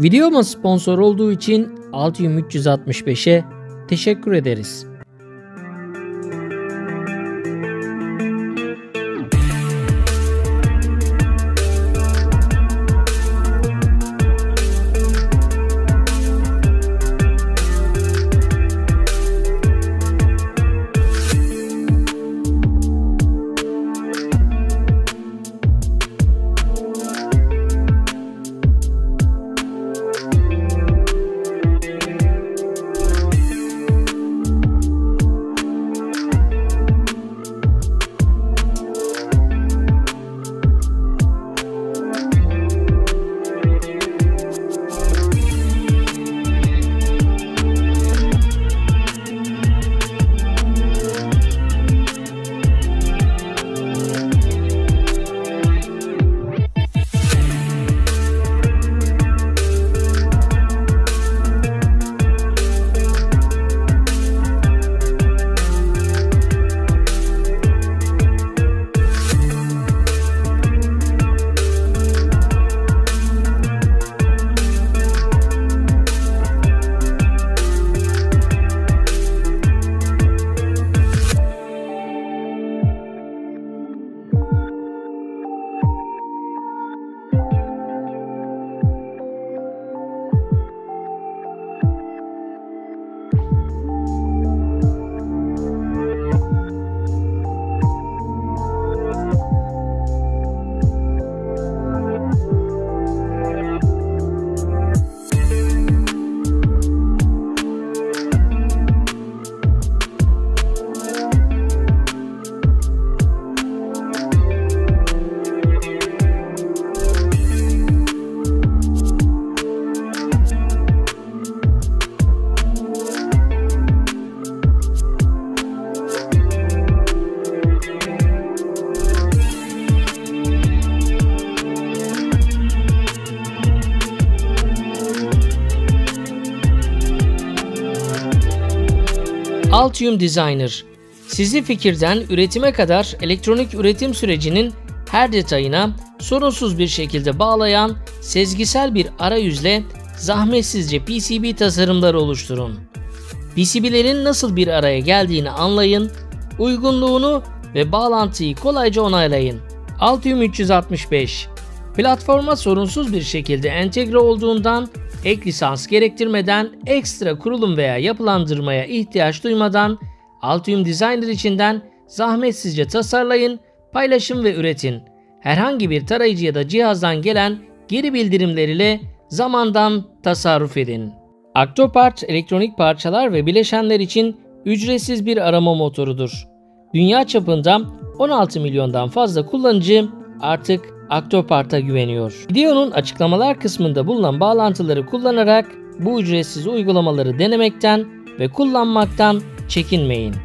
Videoma sponsor olduğu için Altium 365'e teşekkür ederiz. Altium Designer, sizi fikirden üretime kadar elektronik üretim sürecinin her detayına sorunsuz bir şekilde bağlayan sezgisel bir arayüzle zahmetsizce PCB tasarımları oluşturun. PCB'lerin nasıl bir araya geldiğini anlayın, uygunluğunu ve bağlantıyı kolayca onaylayın. Altium 365, platforma sorunsuz bir şekilde entegre olduğundan, ek lisans gerektirmeden, ekstra kurulum veya yapılandırmaya ihtiyaç duymadan Altium Designer içinden zahmetsizce tasarlayın, paylaşın ve üretin. Herhangi bir tarayıcı ya da cihazdan gelen geri bildirimler ile zamandan tasarruf edin. Octopart elektronik parçalar ve bileşenler için ücretsiz bir arama motorudur. Dünya çapında 16 milyondan fazla kullanıcı artık Octopart'a güveniyor. Videonun açıklamalar kısmında bulunan bağlantıları kullanarak bu ücretsiz uygulamaları denemekten ve kullanmaktan çekinmeyin.